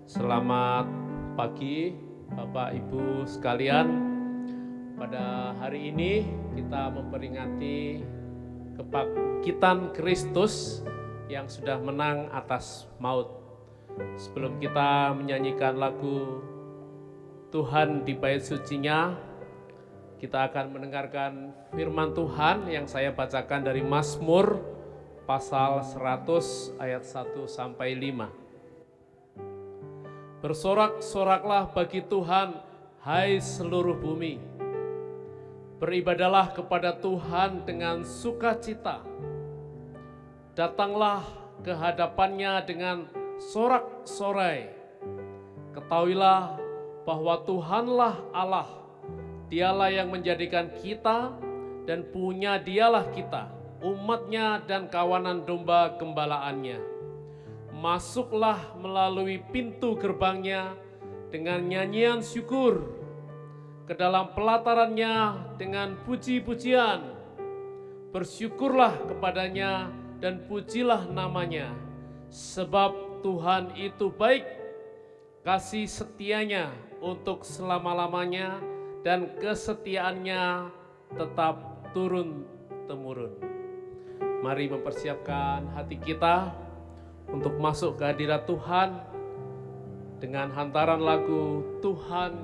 Selamat pagi Bapak Ibu sekalian. Pada hari ini kita memperingati kebangkitan Kristus yang sudah menang atas maut. Sebelum kita menyanyikan lagu Tuhan di bait sucinya, kita akan mendengarkan firman Tuhan yang saya bacakan dari Mazmur pasal 100 ayat 1 sampai 5. Bersorak-soraklah bagi Tuhan, hai seluruh bumi. Beribadalah kepada Tuhan dengan sukacita. Datanglah ke hadapannya dengan sorak-sorai. Ketahuilah bahwa Tuhanlah Allah. Dialah yang menjadikan kita dan punya dialah kita, umatnya dan kawanan domba gembalaannya. Masuklah melalui pintu gerbangnya dengan nyanyian syukur, ke dalam pelatarannya dengan puji-pujian. Bersyukurlah kepadanya dan pujilah namanya, sebab Tuhan itu baik, kasih setianya untuk selama-lamanya, dan kesetiaannya tetap turun-temurun. Mari mempersiapkan hati kita untuk masuk ke hadirat Tuhan dengan hantaran lagu Tuhan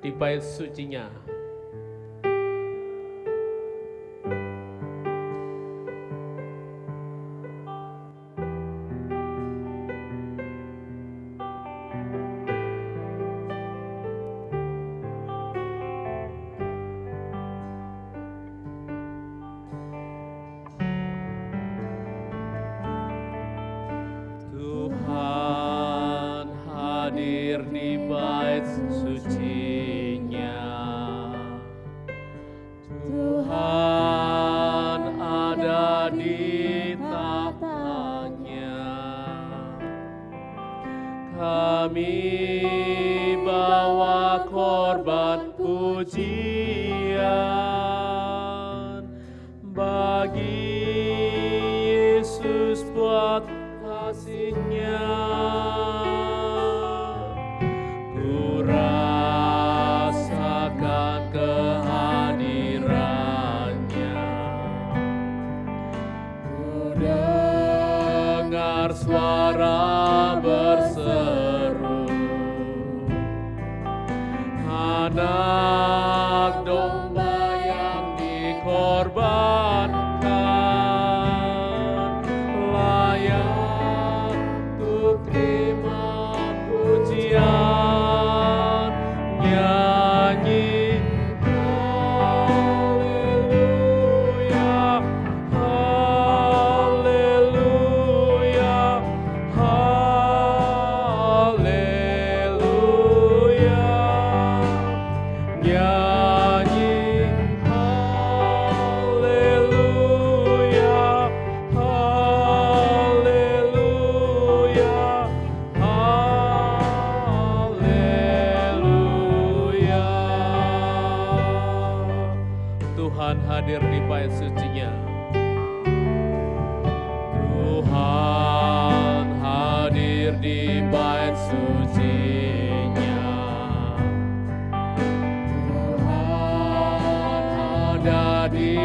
di bait sucinya. Di bait sucinya, Tuhan ada di tahtanya. Kami bawa korban pujian bagi Yesus buat kasih-Nya. Suara berseru, anak domba yang dikorbankan, layak untuk terima pujian. Nyanyi hadir di bait sucinya. Tuhan hadir di bait sucinya. Tuhan ada di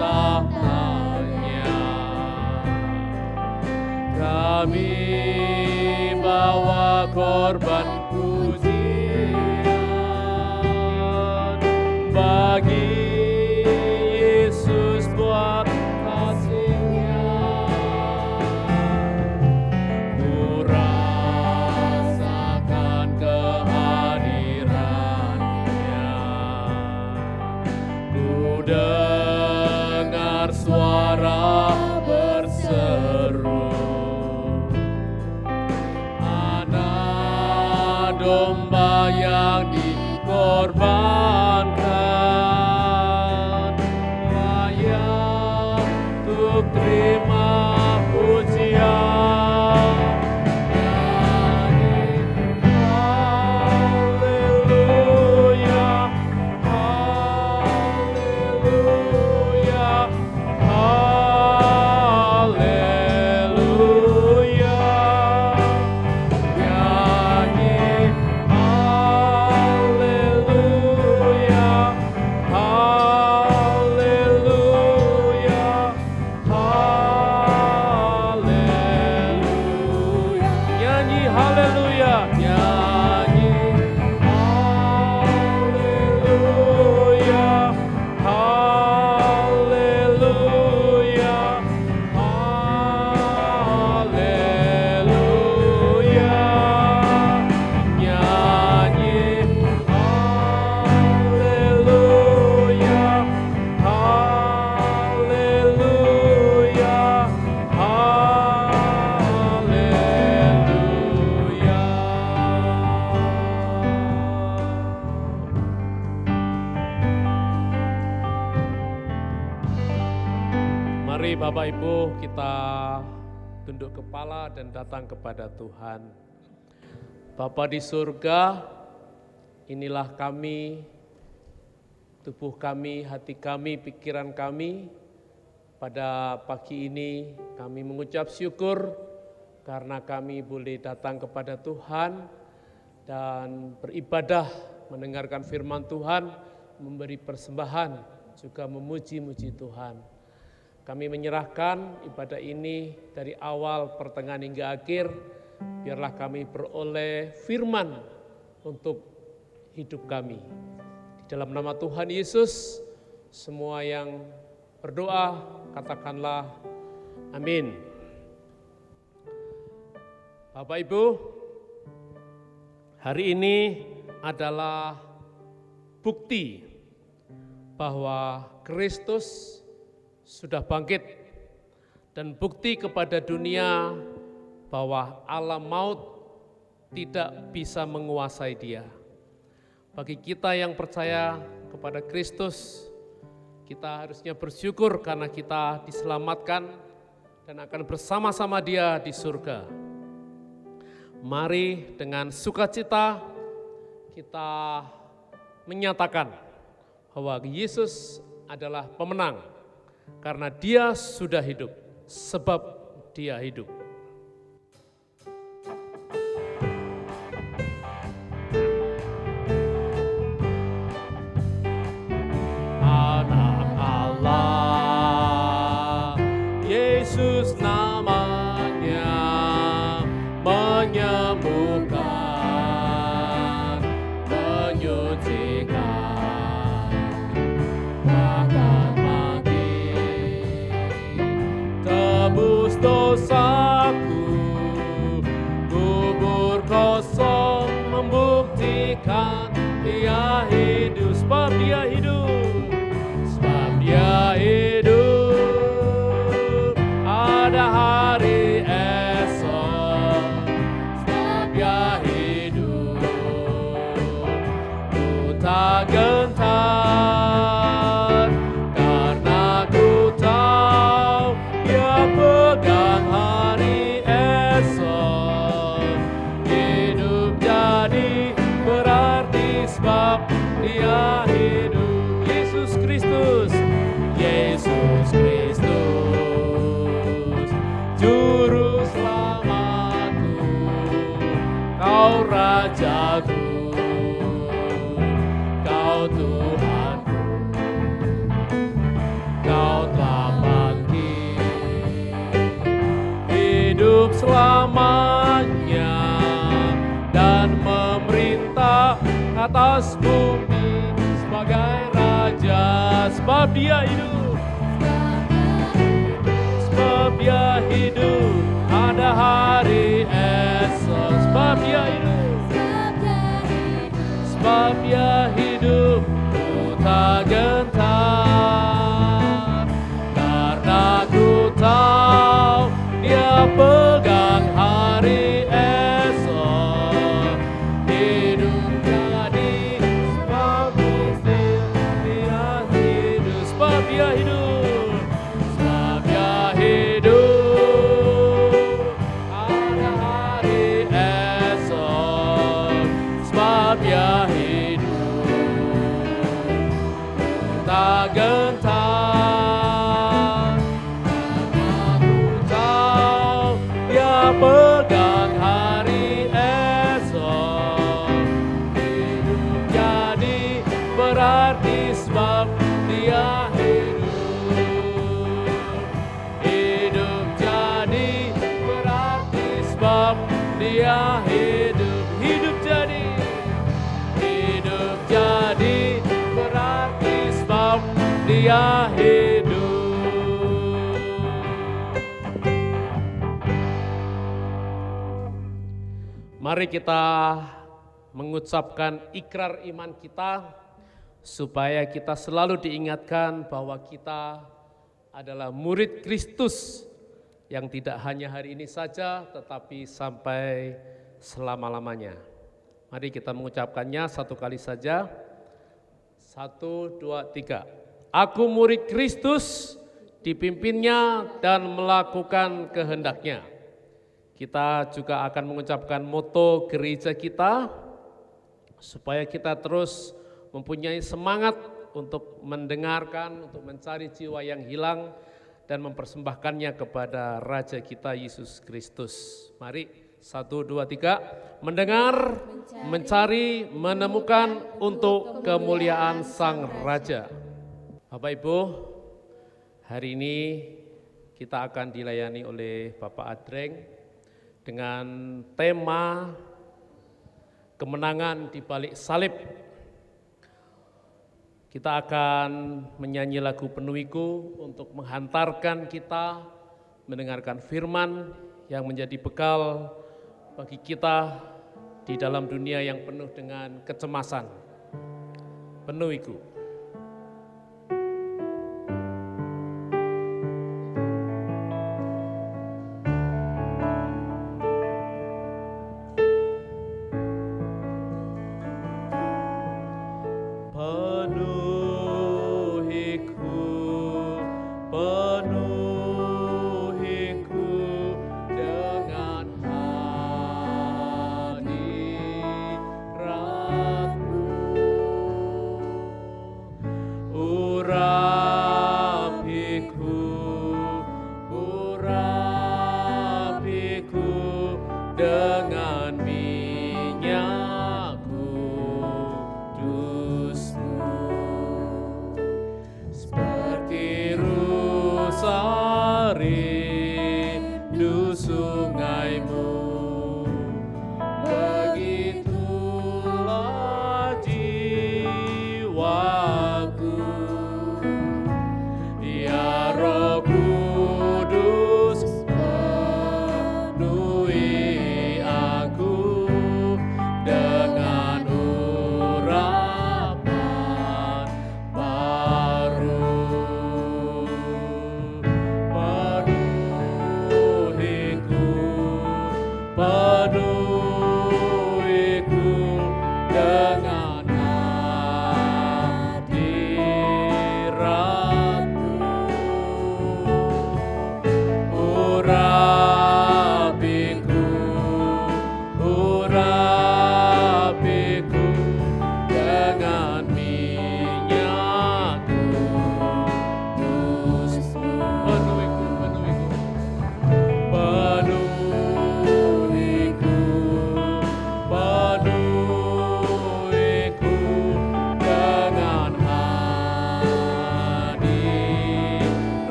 tahtanya. Kami bawa korban pujian bagi buat kasih-Nya. Ku rasakan kehadiran-Nya. Ku dengar suara berseru, anak domba yang dikorbankan, terima pujian. Haleluya, haleluya. Mari Bapak Ibu kita tunduk kepala dan datang kepada Tuhan. Bapa di surga, inilah kami, tubuh kami, hati kami, pikiran kami. Pada pagi ini kami mengucap syukur karena kami boleh datang kepada Tuhan dan beribadah, mendengarkan firman Tuhan, memberi persembahan, juga memuji-muji Tuhan. Kami menyerahkan ibadah ini dari awal, pertengahan hingga akhir, biarlah kami beroleh firman untuk hidup kami. Di dalam nama Tuhan Yesus, semua yang berdoa, katakanlah amin. Bapak Ibu, hari ini adalah bukti bahwa Kristus sudah bangkit dan bukti kepada dunia bahwa alam maut tidak bisa menguasai dia. Bagi kita yang percaya kepada Kristus, kita harusnya bersyukur karena kita diselamatkan dan akan bersama-sama dia di surga. Mari dengan sukacita kita menyatakan bahwa Yesus adalah pemenang. Karena dia sudah hidup, sebab dia hidup. Anak Allah, Yesus namanya, menyembuhkan, menyucikan, bahkan tebus dosaku, kubur kosong membuktikan dia hidup, sebab dia hidup, sebab dia hidup, ada hari esok, sebab dia hidup, ku tak gentar, karena ku tahu dia pegang hari esok. Hidup jadi berarti sebab dia hidup. Yesus Kristus, Yesus Kristus, Juru Selamatku, Kau Rajaku, Kau Tuhanku, Kau telah hidup selamanya dan memerintah atas bumi sebagai raja, sebab dia hidup, sebab dia hidup, ada hari esok, sebab dia hidup, sebab dia hidup, ku tak gentar, karena ku tahu dia pegang hari esok. Hidup jadi sebab dia hidup, sebab dia hidup, sebab dia hidup, ada hari esok, sebab dia hidup, tak gentar, pegang hari esok. Hidup jadi berarti sebab dia hidup. Hidup jadi berarti sebab dia hidup. Hidup jadi berarti sebab dia hidup. Mari kita mengucapkan ikrar iman kita supaya kita selalu diingatkan bahwa kita adalah murid Kristus yang tidak hanya hari ini saja tetapi sampai selama-lamanya. Mari kita mengucapkannya satu kali saja. 1, 2, 3. Aku murid Kristus dipimpinnya dan melakukan kehendaknya. Kita juga akan mengucapkan moto gereja kita supaya kita terus mempunyai semangat untuk mendengarkan, untuk mencari jiwa yang hilang dan mempersembahkannya kepada Raja kita Yesus Kristus. Mari 1, 2, 3, mendengar, mencari, menemukan untuk kemuliaan Sang Raja. Bapak Ibu, hari ini kita akan dilayani oleh Bapak Adreng dengan tema kemenangan di balik salib. Kita akan menyanyi lagu penuhiku untuk menghantarkan kita mendengarkan firman yang menjadi bekal bagi kita di dalam dunia yang penuh dengan kecemasan. Penuhiku.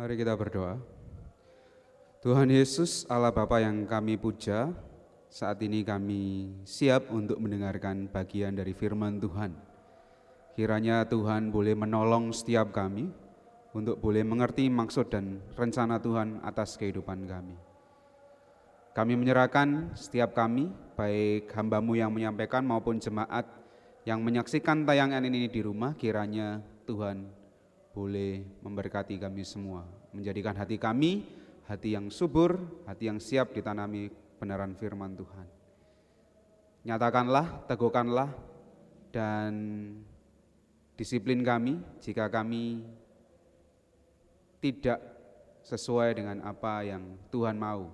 Mari kita berdoa. Tuhan Yesus, Allah Bapa yang kami puja, saat ini kami siap untuk mendengarkan bagian dari firman Tuhan. Kiranya Tuhan boleh menolong setiap kami untuk boleh mengerti maksud dan rencana Tuhan atas kehidupan kami. Kami menyerahkan setiap kami, baik hamba-Mu yang menyampaikan maupun jemaat yang menyaksikan tayangan ini di rumah, kiranya Tuhan boleh memberkati kami semua, menjadikan hati kami hati yang subur, hati yang siap ditanami benaran firman Tuhan. Nyatakanlah, teguhkanlah, dan disiplin kami jika kami tidak sesuai dengan apa yang Tuhan mau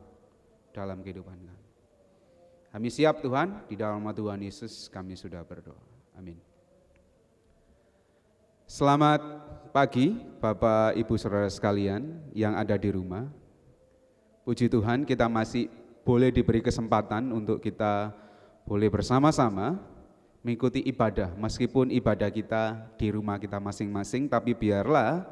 dalam kehidupan kami. Kami siap Tuhan, di dalam nama Tuhan Yesus kami sudah berdoa. Amin. Selamat pagi Bapak Ibu Saudara sekalian yang ada di rumah. Puji Tuhan, kita masih boleh diberi kesempatan untuk kita boleh bersama-sama mengikuti ibadah, meskipun ibadah kita di rumah kita masing-masing, tapi biarlah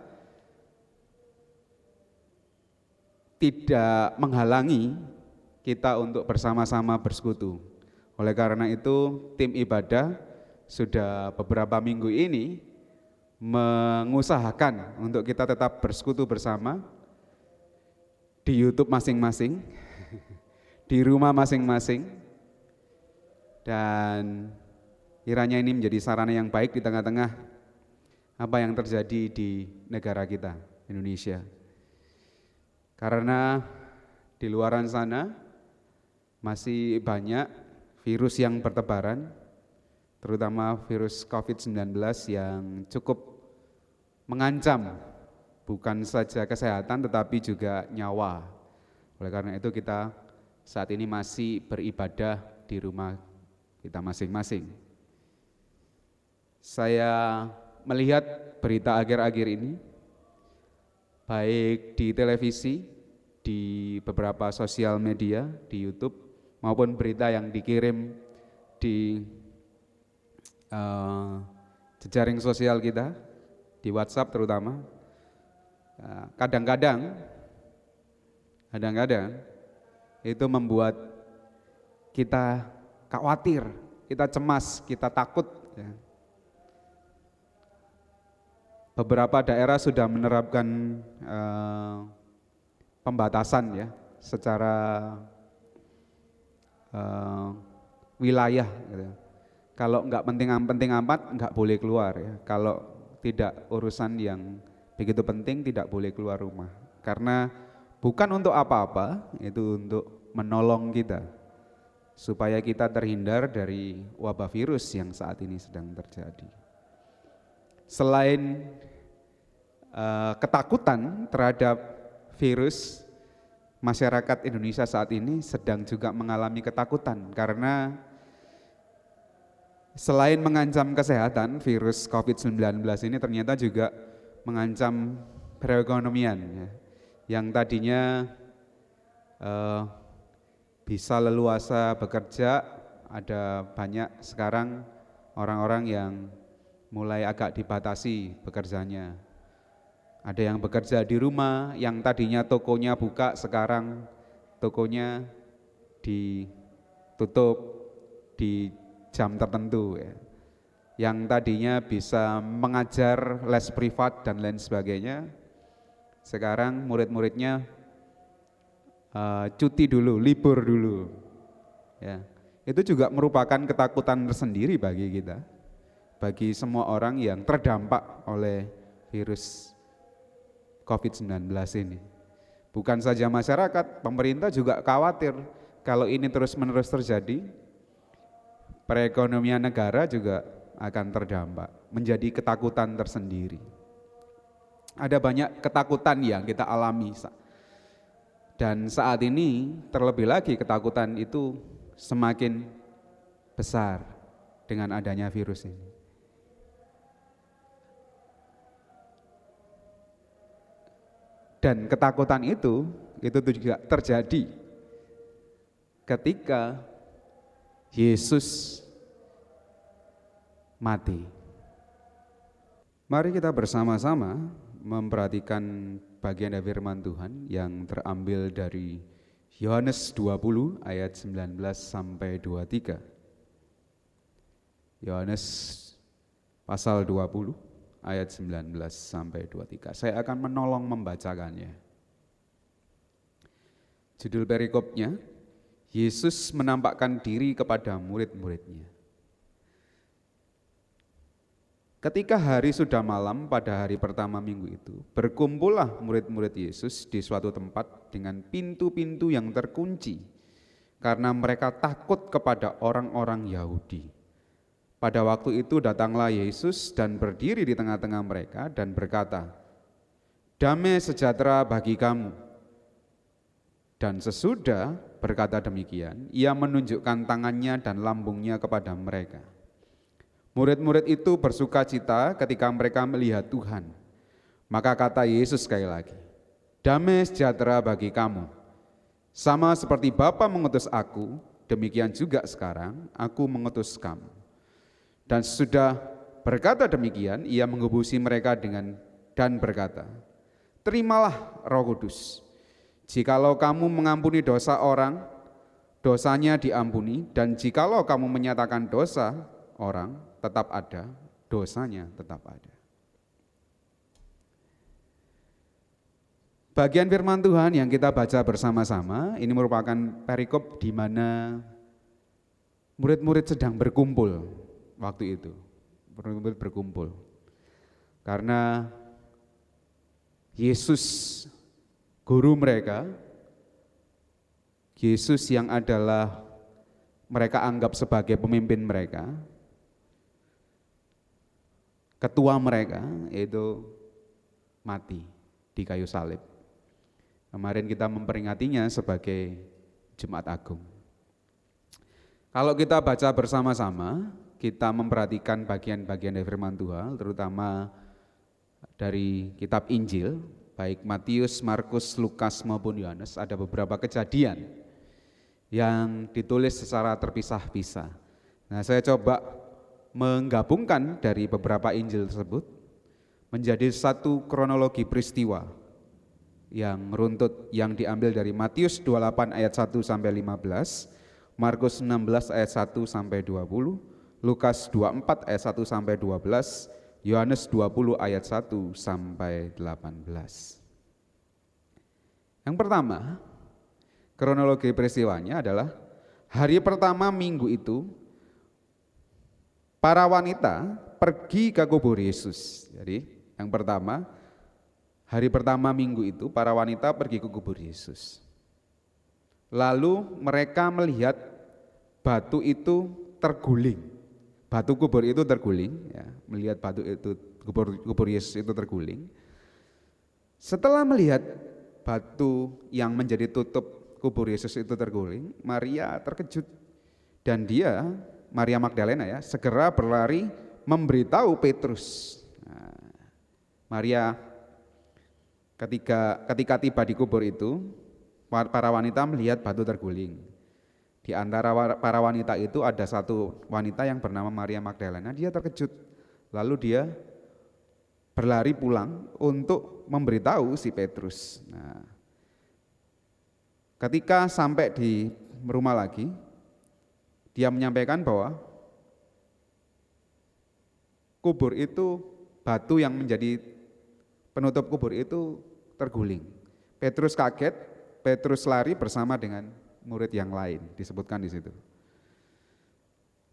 tidak menghalangi kita untuk bersama-sama bersekutu. Oleh karena itu, tim ibadah sudah beberapa minggu ini mengusahakan untuk kita tetap bersekutu bersama di YouTube masing-masing, di rumah masing-masing, Dan kiranya ini menjadi sarana yang baik di tengah-tengah apa yang terjadi di negara kita, Indonesia. Karena di luaran sana masih banyak virus yang bertebaran, terutama virus COVID-19 yang cukup mengancam bukan saja kesehatan tetapi juga nyawa. Oleh karena itu kita saat ini masih beribadah di rumah kita masing-masing. Saya melihat berita akhir-akhir ini, baik di televisi, di beberapa sosial media, di YouTube, maupun berita yang dikirim di jejaring sosial kita, di WhatsApp terutama. Kadang-kadang itu membuat kita khawatir, kita cemas, kita takut. Beberapa daerah sudah menerapkan pembatasan ya, secara wilayah. Gitu. Kalau nggak penting amat, nggak boleh keluar ya. Kalau tidak urusan yang begitu penting, tidak boleh keluar rumah. Karena bukan untuk apa-apa, itu untuk menolong kita supaya kita terhindar dari wabah virus yang saat ini sedang terjadi. Selain ketakutan terhadap virus, masyarakat Indonesia saat ini sedang juga mengalami ketakutan karena selain mengancam kesehatan, virus COVID-19 ini ternyata juga mengancam perekonomian ya, yang tadinya bisa leluasa bekerja, ada banyak sekarang orang-orang yang mulai agak dibatasi bekerjanya. Ada yang bekerja di rumah, yang tadinya tokonya buka, sekarang tokonya ditutup di jam tertentu ya. Yang tadinya bisa mengajar les privat dan lain sebagainya, sekarang murid-muridnya cuti dulu, libur dulu ya. Itu juga merupakan ketakutan tersendiri bagi kita, bagi semua orang yang terdampak oleh virus COVID-19 ini. Bukan saja masyarakat, pemerintah juga khawatir kalau ini terus-menerus terjadi, perekonomian negara juga akan terdampak, menjadi ketakutan tersendiri. Ada banyak ketakutan yang kita alami, dan saat ini terlebih lagi ketakutan itu semakin besar dengan adanya virus ini. Dan ketakutan itu juga terjadi ketika Yesus mati. Mari kita bersama-sama memperhatikan bagian dari firman Tuhan yang terambil dari Yohanes 20 ayat 19 sampai 23. Yohanes pasal 20 ayat 19 sampai 23. Saya akan menolong membacakannya. Judul perikopnya, Yesus menampakkan diri kepada murid-muridnya. Ketika hari sudah malam pada hari pertama minggu itu, berkumpullah murid-murid Yesus di suatu tempat dengan pintu-pintu yang terkunci, karena mereka takut kepada orang-orang Yahudi. Pada waktu itu datanglah Yesus dan berdiri di tengah-tengah mereka dan berkata, "Damai sejahtera bagi kamu." Dan sesudah berkata demikian, ia menunjukkan tangannya dan lambungnya kepada mereka. Murid-murid itu bersuka cita ketika mereka melihat Tuhan. Maka kata Yesus sekali lagi, "Damai sejahtera bagi kamu. Sama seperti Bapa mengutus aku, demikian juga sekarang aku mengutus kamu." Dan sudah berkata demikian, ia menghubusi mereka dan berkata, "Terimalah Roh Kudus. Jikalau kamu mengampuni dosa orang, dosanya diampuni, dan jikalau kamu menyatakan dosa orang, tetap ada, dosanya tetap ada." Bagian firman Tuhan yang kita baca bersama-sama ini merupakan perikop di mana murid-murid sedang berkumpul waktu itu. Murid-murid berkumpul. Karena Yesus, guru mereka, Yesus yang adalah mereka anggap sebagai pemimpin mereka, ketua mereka, itu mati di kayu salib. Kemarin kita memperingatinya sebagai Jumat Agung. Kalau kita baca bersama-sama, kita memperhatikan bagian-bagian dari firman Tuhan, terutama dari kitab Injil, baik Matius, Markus, Lukas maupun Yohanes, ada beberapa kejadian yang ditulis secara terpisah-pisah. Nah, saya coba menggabungkan dari beberapa Injil tersebut menjadi satu kronologi peristiwa yang runtut yang diambil dari Matius 28 ayat 1 sampai 15, Markus 16 ayat 1 sampai 20, Lukas 24 ayat 1 sampai 12, Yohanes 20 ayat 1 sampai 18. Yang pertama, kronologi peristiwanya adalah hari pertama minggu itu para wanita pergi ke kubur Yesus. Jadi yang pertama, hari pertama minggu itu para wanita pergi ke kubur Yesus. Lalu mereka melihat batu itu terguling. Batu kubur itu terguling, ya, melihat batu itu kubur Yesus itu terguling. Setelah melihat batu yang menjadi tutup kubur Yesus itu terguling, Maria terkejut dan dia, Maria Magdalena ya, segera berlari memberitahu Petrus. Nah, Maria ketika tiba di kubur itu, para wanita melihat batu terguling. Di antara para wanita itu ada satu wanita yang bernama Maria Magdalena. Dia terkejut, lalu dia berlari pulang untuk memberitahu si Petrus. Nah, ketika sampai di rumah lagi, dia menyampaikan bahwa kubur itu, batu yang menjadi penutup kubur itu terguling. Petrus kaget, Petrus lari bersama dengan murid yang lain, disebutkan di situ.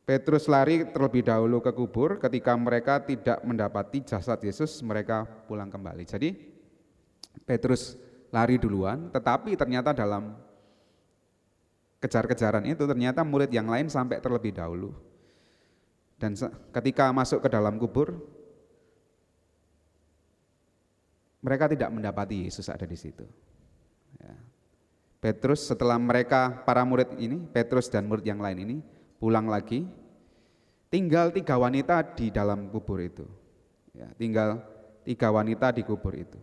Petrus lari terlebih dahulu ke kubur, ketika mereka tidak mendapati jasad Yesus, mereka pulang kembali. Jadi Petrus lari duluan, tetapi ternyata dalam kejar-kejaran itu ternyata murid yang lain sampai terlebih dahulu. Dan ketika masuk ke dalam kubur, mereka tidak mendapati Yesus ada di situ. Ya. Petrus setelah mereka, para murid ini, Petrus dan murid yang lain ini pulang lagi, tinggal 3 wanita di dalam kubur itu. Ya, tinggal 3 wanita di kubur itu.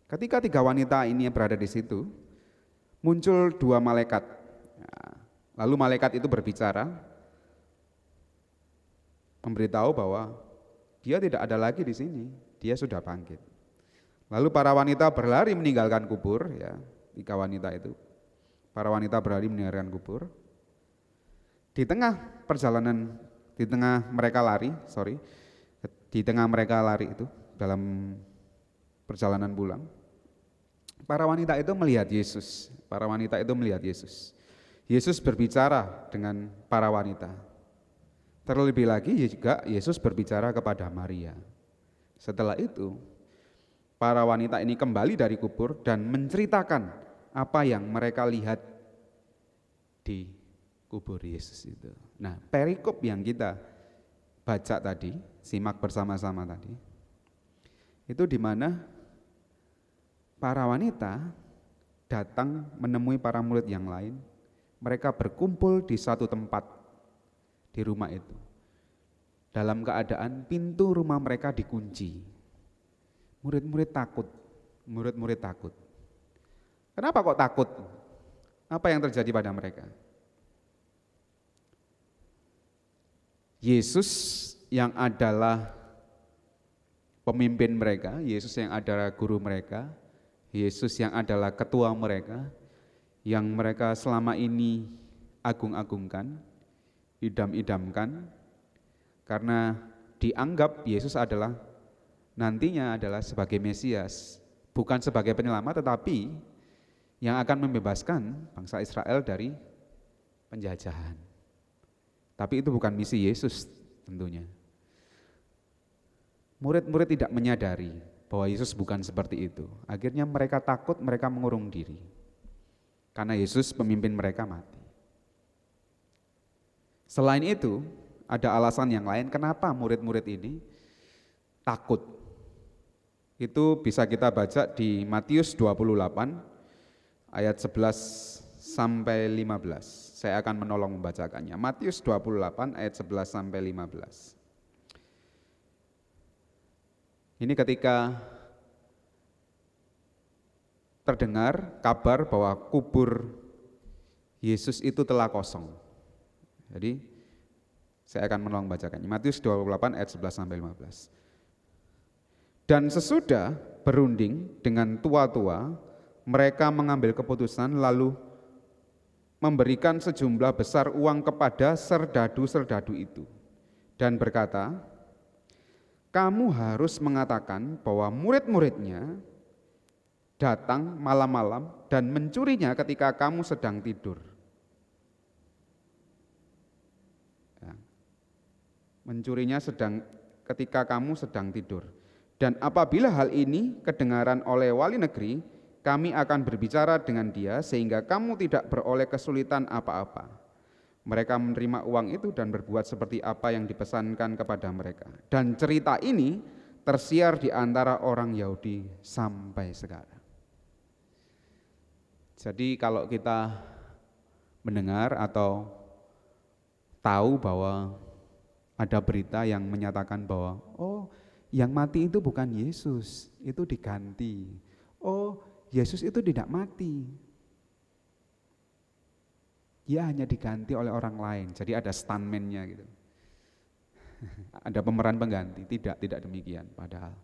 Ketika 3 wanita ini berada di situ, muncul 2 malaikat. Ya, lalu malaikat itu berbicara, memberitahu bahwa dia tidak ada lagi di sini, dia sudah bangkit. Lalu para wanita berlari meninggalkan kubur, ya. 3 wanita itu, para wanita berlari meninggalkan kubur. Di tengah perjalanan, di tengah mereka lari itu dalam perjalanan pulang, para wanita itu melihat Yesus. Para wanita itu melihat Yesus. Yesus berbicara dengan para wanita. Terlebih lagi juga Yesus berbicara kepada Maria. Setelah itu, para wanita ini kembali dari kubur dan menceritakan apa yang mereka lihat di kubur Yesus itu. Nah, perikop yang kita baca tadi, simak bersama-sama tadi, itu di mana para wanita datang menemui para murid yang lain. Mereka berkumpul di satu tempat di rumah itu, dalam keadaan pintu rumah mereka dikunci. Murid-murid takut. Kenapa kok takut? Apa yang terjadi pada mereka? Yesus yang adalah pemimpin mereka, Yesus yang adalah guru mereka, Yesus yang adalah ketua mereka, yang mereka selama ini agung-agungkan, idam-idamkan, karena dianggap Yesus adalah nantinya adalah sebagai Mesias, bukan sebagai penyelamat, tetapi yang akan membebaskan bangsa Israel dari penjajahan. Tapi itu bukan misi Yesus tentunya. Murid-murid tidak menyadari bahwa Yesus bukan seperti itu. Akhirnya mereka takut, mereka mengurung diri. Karena Yesus pemimpin mereka mati. Selain itu, ada alasan yang lain kenapa murid-murid ini takut. Itu bisa kita baca di Matius 28 ayat 11 sampai 15. Saya akan menolong membacakannya. Matius 28 ayat 11 sampai 15. Ini ketika terdengar kabar bahwa kubur Yesus itu telah kosong. Jadi saya akan menolong membacakannya. Matius 28 ayat 11 sampai 15. Dan sesudah berunding dengan tua-tua, mereka mengambil keputusan lalu memberikan sejumlah besar uang kepada serdadu-serdadu itu dan berkata, kamu harus mengatakan bahwa murid-muridnya datang malam-malam dan mencurinya ketika kamu sedang tidur. Ya. Mencurinya ketika kamu sedang tidur. Dan apabila hal ini kedengaran oleh wali negeri, kami akan berbicara dengan dia sehingga kamu tidak beroleh kesulitan apa-apa. Mereka menerima uang itu dan berbuat seperti apa yang dipesankan kepada mereka. Dan cerita ini tersiar di antara orang Yahudi sampai sekarang. Jadi kalau kita mendengar atau tahu bahwa ada berita yang menyatakan bahwa yang mati itu bukan Yesus, itu diganti. Yesus itu tidak mati. Dia hanya diganti oleh orang lain. Jadi ada stuntman-nya gitu. Ada pemeran pengganti. Tidak demikian padahal.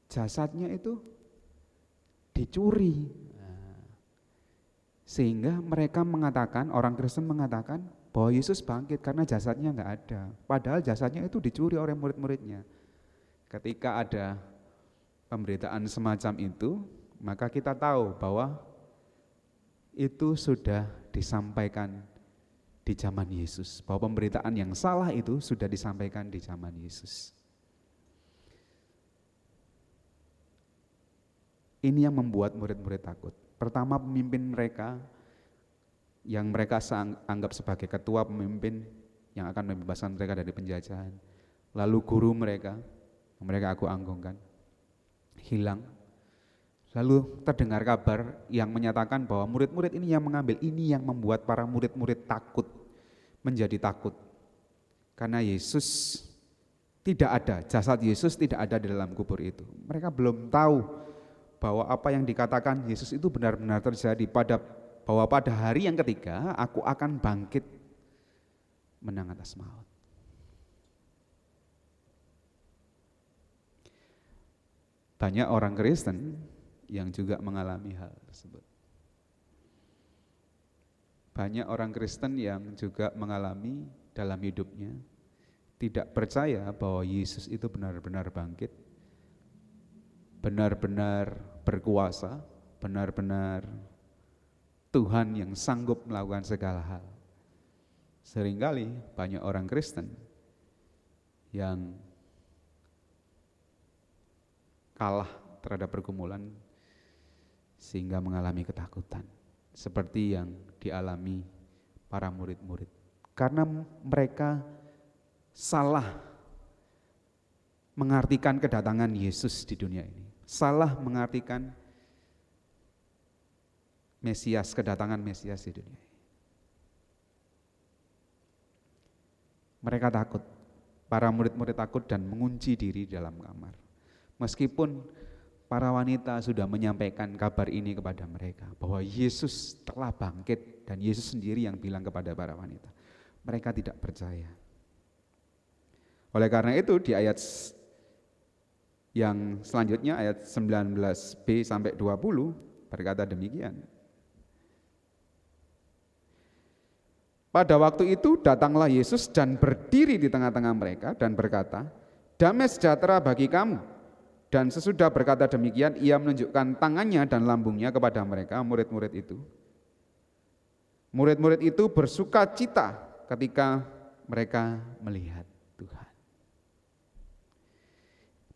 Jasadnya itu dicuri. Sehingga mereka mengatakan, orang Kristen mengatakan bahwa Yesus bangkit karena jasadnya enggak ada. Padahal jasadnya itu dicuri oleh murid-muridnya. Ketika ada pemberitaan semacam itu, maka kita tahu bahwa itu sudah disampaikan di zaman Yesus. Bahwa pemberitaan yang salah itu sudah disampaikan di zaman Yesus. Ini yang membuat murid-murid takut. Pertama, pemimpin mereka yang mereka anggap sebagai ketua pemimpin yang akan membebaskan mereka dari penjajahan. Lalu guru mereka aku anggungkan, hilang. Lalu terdengar kabar yang menyatakan bahwa murid-murid ini yang mengambil, ini yang membuat para murid-murid takut, menjadi takut. Karena Yesus tidak ada, jasad Yesus tidak ada di dalam kubur itu. Mereka belum tahu bahwa apa yang dikatakan Yesus itu benar-benar terjadi, bahwa pada hari yang ketiga aku akan bangkit menang atas maut. Banyak orang Kristen yang juga mengalami hal tersebut. Banyak orang Kristen yang juga mengalami dalam hidupnya tidak percaya bahwa Yesus itu benar-benar bangkit, benar-benar berkuasa, benar-benar Tuhan yang sanggup melakukan segala hal. Seringkali banyak orang Kristen yang kalah terhadap pergumulan sehingga mengalami ketakutan seperti yang dialami para murid-murid karena mereka salah mengartikan kedatangan Yesus di dunia ini, salah mengartikan Mesias, kedatangan Mesias di dunia ini. Mereka takut, para murid-murid takut dan mengunci diri dalam kamar. Meskipun para wanita sudah menyampaikan kabar ini kepada mereka bahwa Yesus telah bangkit dan Yesus sendiri yang bilang kepada para wanita, mereka tidak percaya. Oleh karena itu di ayat yang selanjutnya ayat 19b sampai 20 berkata demikian. Pada waktu itu datanglah Yesus dan berdiri di tengah-tengah mereka dan berkata, damai sejahtera bagi kamu. Dan sesudah berkata demikian, ia menunjukkan tangannya dan lambungnya kepada mereka, murid-murid itu. Murid-murid itu bersuka cita ketika mereka melihat Tuhan.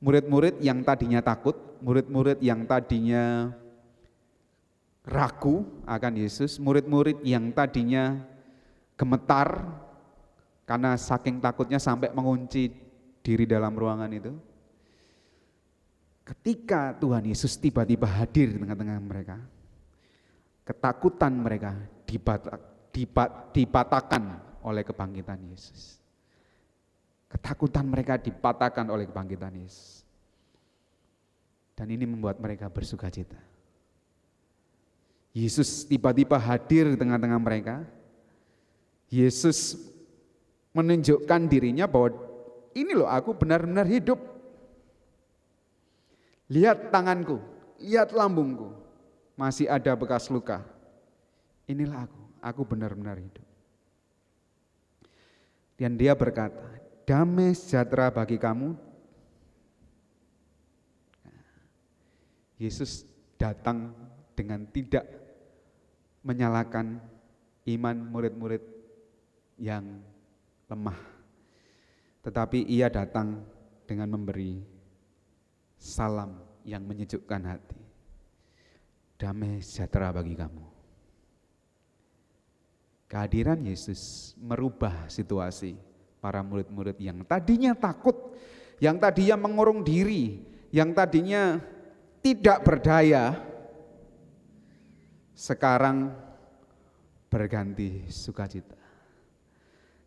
Murid-murid yang tadinya takut, murid-murid yang tadinya ragu akan Yesus, murid-murid yang tadinya gemetar karena saking takutnya sampai mengunci diri dalam ruangan itu. Ketika Tuhan Yesus tiba-tiba hadir di tengah-tengah mereka, ketakutan mereka dipatahkan oleh kebangkitan Yesus. Ketakutan mereka dipatahkan oleh kebangkitan Yesus. Dan ini membuat mereka bersukacita. Yesus tiba-tiba hadir di tengah-tengah mereka. Yesus menunjukkan dirinya bahwa ini loh, aku benar-benar hidup. Lihat tanganku, lihat lambungku, masih ada bekas luka. Inilah aku benar-benar hidup. Dan dia berkata, damai sejahtera bagi kamu. Yesus datang dengan tidak menyalahkan iman murid-murid yang lemah. Tetapi ia datang dengan memberi salam yang menyejukkan hati. Damai sejahtera bagi kamu. Kehadiran Yesus merubah situasi para murid-murid yang tadinya takut, yang tadinya mengurung diri, yang tadinya tidak berdaya, sekarang berganti sukacita.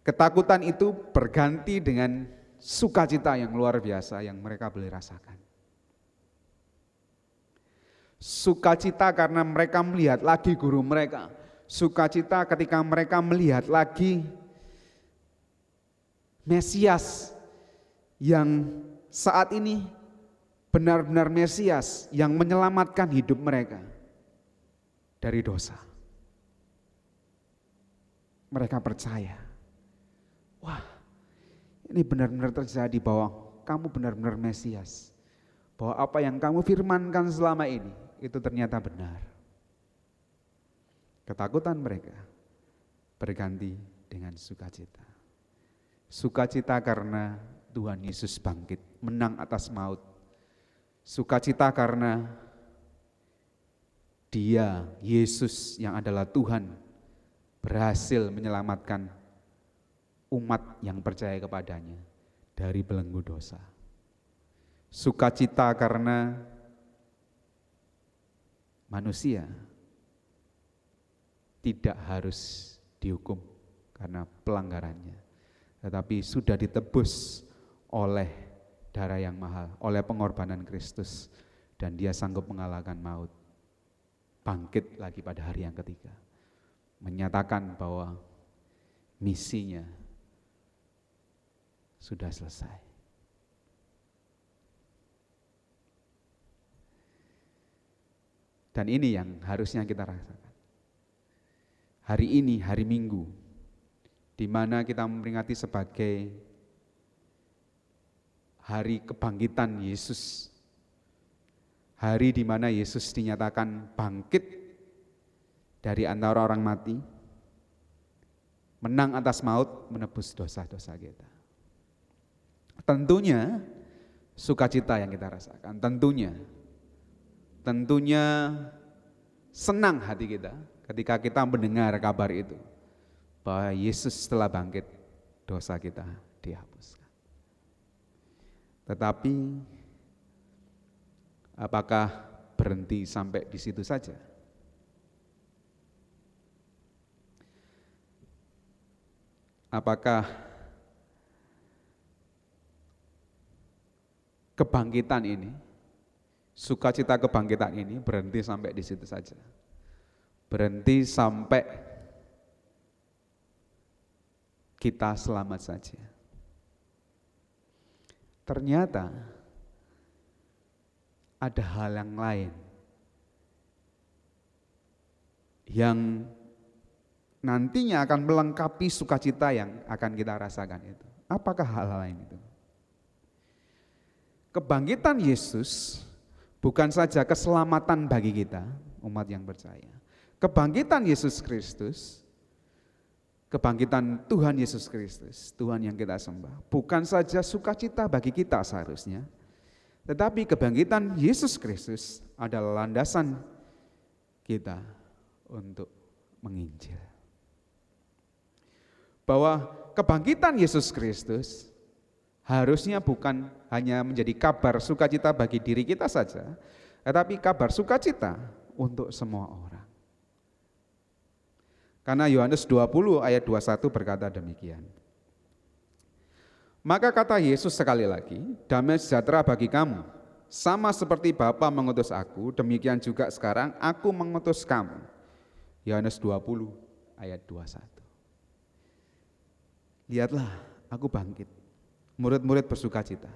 Ketakutan itu berganti dengan sukacita yang luar biasa yang mereka boleh rasakan. Sukacita karena mereka melihat lagi guru mereka. Sukacita ketika mereka melihat lagi Mesias yang saat ini benar-benar Mesias yang menyelamatkan hidup mereka dari dosa. Mereka percaya, wah, ini benar-benar terjadi bahwa kamu benar-benar Mesias. Bahwa apa yang kamu firmankan selama ini itu ternyata benar. Ketakutan mereka berganti dengan sukacita. Sukacita karena Tuhan Yesus bangkit, menang atas maut. Sukacita karena Dia, Yesus yang adalah Tuhan, berhasil menyelamatkan umat yang percaya kepadanya dari belenggu dosa. Sukacita karena manusia tidak harus dihukum karena pelanggarannya, tetapi sudah ditebus oleh darah yang mahal, oleh pengorbanan Kristus, dan dia sanggup mengalahkan maut, bangkit lagi pada hari yang ketiga, menyatakan bahwa misinya sudah selesai. Dan ini yang harusnya kita rasakan. Hari ini, hari Minggu, di mana kita memperingati sebagai hari kebangkitan Yesus. Hari di mana Yesus dinyatakan bangkit dari antara orang mati, menang atas maut, menebus dosa-dosa kita. Tentunya sukacita yang kita rasakan, tentunya senang hati kita ketika kita mendengar kabar itu, bahwa Yesus telah bangkit, dosa kita dihapuskan. Tetapi apakah berhenti sampai di situ saja? Apakah kebangkitan ini, sukacita kebangkitan ini berhenti sampai di situ saja? Berhenti sampai kita selamat saja? Ternyata ada hal yang lain yang nantinya akan melengkapi sukacita yang akan kita rasakan itu. Apakah hal lain itu? Kebangkitan Yesus bukan saja keselamatan bagi kita, umat yang percaya. Kebangkitan Yesus Kristus kebangkitan Tuhan Yesus Kristus, Tuhan yang kita sembah, bukan saja sukacita bagi kita seharusnya, tetapi kebangkitan Yesus Kristus adalah landasan kita untuk menginjil. Bahwa kebangkitan Yesus Kristus harusnya bukan hanya menjadi kabar sukacita bagi diri kita saja, tetapi kabar sukacita untuk semua orang. Karena Yohanes 20 ayat 21 berkata demikian. Maka kata Yesus sekali lagi, damai sejahtera bagi kamu, sama seperti Bapa mengutus aku, demikian juga sekarang aku mengutus kamu. Yohanes 20 ayat 21. Lihatlah, aku bangkit. Murid-murid bersukacita.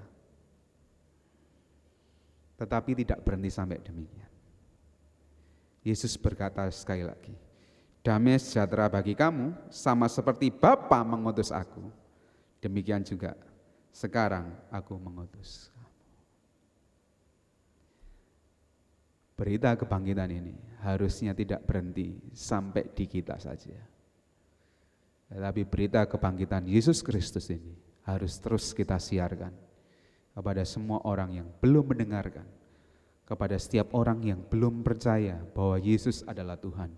Tetapi tidak berhenti sampai demikian. Yesus berkata sekali lagi, damai sejahtera bagi kamu, sama seperti Bapa mengutus aku, demikian juga sekarang aku mengutus kamu. Berita kebangkitan ini harusnya tidak berhenti sampai di kita saja. Tetapi berita kebangkitan Yesus Kristus ini harus terus kita siarkan kepada semua orang yang belum mendengarkan, kepada setiap orang yang belum percaya bahwa Yesus adalah Tuhan,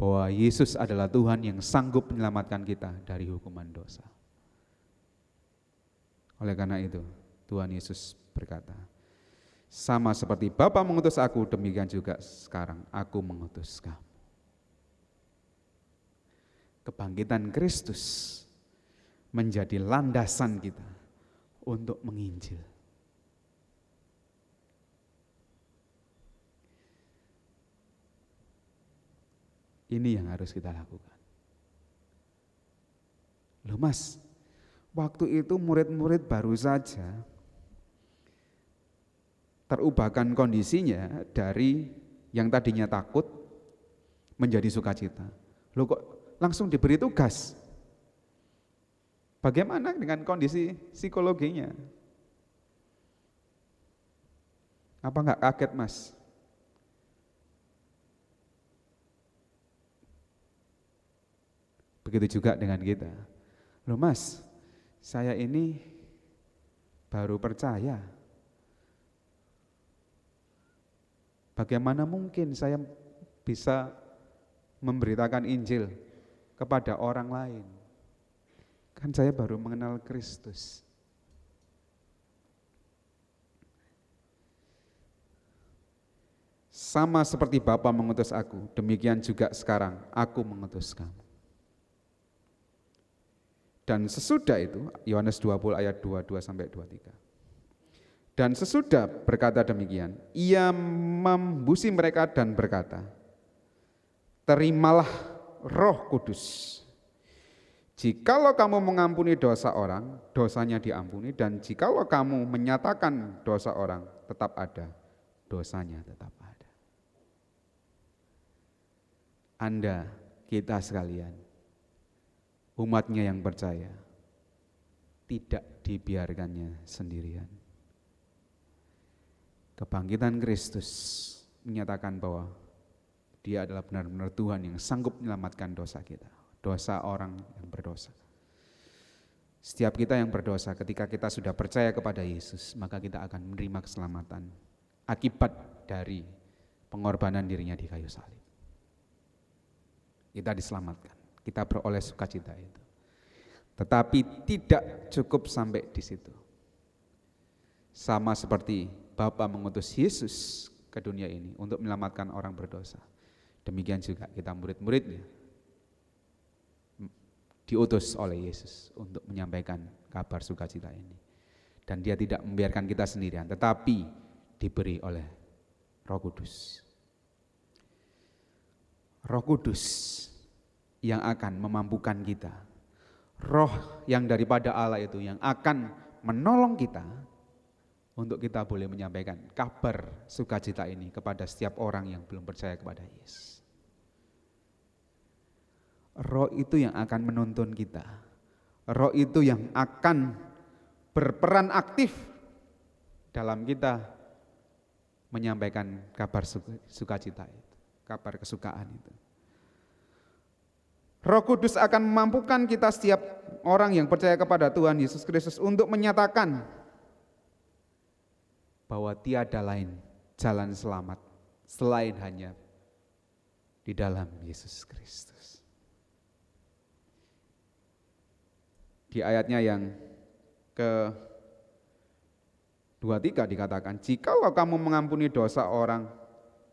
bahwa Yesus adalah Tuhan yang sanggup menyelamatkan kita dari hukuman dosa. Oleh karena itu, Tuhan Yesus berkata, sama seperti Bapa mengutus aku, demikian juga sekarang aku mengutus kamu. Kebangkitan Kristus menjadi landasan kita untuk menginjil. Ini yang harus kita lakukan. Loh Mas, waktu itu murid-murid baru saja terubahkan kondisinya dari yang tadinya takut menjadi sukacita. Loh kok langsung diberi tugas? Bagaimana dengan kondisi psikologinya? Apa enggak kaget Mas? Begitu juga dengan kita. Loh Mas, saya ini baru percaya. Bagaimana mungkin saya bisa memberitakan Injil kepada orang lain? Kan saya baru mengenal Kristus. Sama seperti Bapa mengutus aku, demikian juga sekarang aku mengutus kamu. Dan sesudah itu, Yohanes 20 ayat 22 sampai 23. Dan sesudah berkata demikian, ia membusi mereka dan berkata, terimalah Roh Kudus. Jikalau kamu mengampuni dosa orang, dosanya diampuni, dan jikalau kamu menyatakan dosa orang, tetap ada, dosanya tetap ada. Anda, kita sekalian, umatnya yang percaya, tidak dibiarkannya sendirian. Kebangkitan Kristus menyatakan bahwa Dia adalah benar-benar Tuhan yang sanggup menyelamatkan dosa kita, dosa orang yang berdosa. Setiap kita yang berdosa, ketika kita sudah percaya kepada Yesus, maka kita akan menerima keselamatan akibat dari pengorbanan dirinya di kayu salib. Kita diselamatkan, kita beroleh sukacita itu. Tetapi tidak cukup sampai di situ. Sama seperti Bapa mengutus Yesus ke dunia ini untuk menyelamatkan orang berdosa. Demikian juga kita murid-muridnya diutus oleh Yesus untuk menyampaikan kabar sukacita ini. Dan Dia tidak membiarkan kita sendirian, tetapi diberi oleh Roh Kudus. Roh Kudus yang akan memampukan kita. Roh yang daripada Allah itu yang akan menolong kita untuk kita boleh menyampaikan kabar sukacita ini kepada setiap orang yang belum percaya kepada Yesus. Roh itu yang akan menuntun kita. Roh itu yang akan berperan aktif dalam kita menyampaikan kabar sukacita itu, kabar kesukaan itu. Roh Kudus akan memampukan kita setiap orang yang percaya kepada Tuhan Yesus Kristus untuk menyatakan bahwa tiada lain jalan selamat selain hanya di dalam Yesus Kristus. Di ayatnya yang ke-23 dikatakan, jikalau kamu mengampuni dosa orang,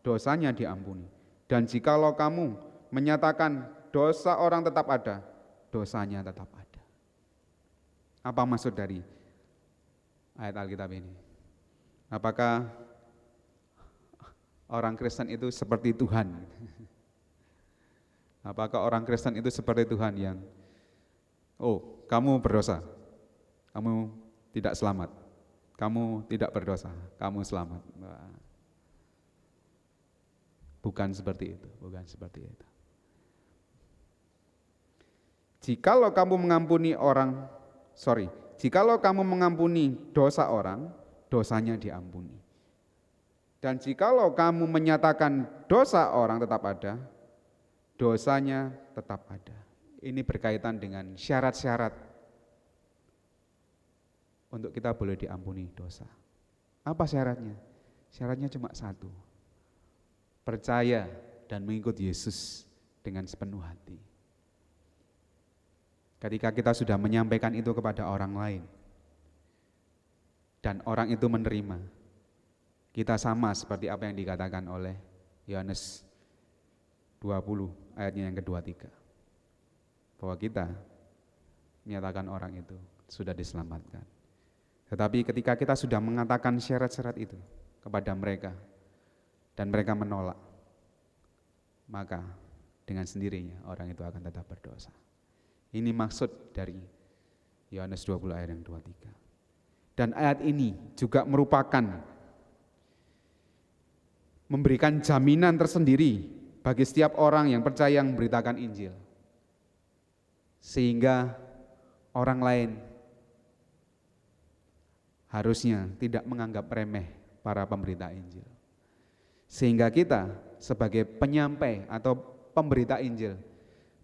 dosanya diampuni. Dan jikalau kamu menyatakan dosa orang tetap ada, dosanya tetap ada. Apa maksud dari ayat Alkitab ini? Apakah orang Kristen itu seperti Tuhan? Apakah orang Kristen itu seperti Tuhan yang, oh kamu berdosa, kamu tidak selamat, kamu tidak berdosa, kamu selamat? Bukan seperti itu, bukan seperti itu. Jikalau kamu mengampuni dosa orang, dosanya diampuni. Dan jikalau kamu menyatakan dosa orang tetap ada, dosanya tetap ada. Ini berkaitan dengan syarat-syarat untuk kita boleh diampuni dosa. Apa syaratnya? Syaratnya cuma satu. Percaya dan mengikut Yesus dengan sepenuh hati. Ketika kita sudah menyampaikan itu kepada orang lain dan orang itu menerima, kita sama seperti apa yang dikatakan oleh Yohanes 20 ayatnya yang ke-23, bahwa kita menyatakan orang itu sudah diselamatkan. Tetapi ketika kita sudah mengatakan syarat-syarat itu kepada mereka dan mereka menolak, maka dengan sendirinya orang itu akan tetap berdosa. Ini maksud dari Yohanes 20 ayat yang 23. Dan ayat ini juga merupakan memberikan jaminan tersendiri bagi setiap orang yang percaya yang memberitakan Injil. Sehingga orang lain harusnya tidak menganggap remeh para pemberita Injil. Sehingga kita sebagai penyampai atau pemberita Injil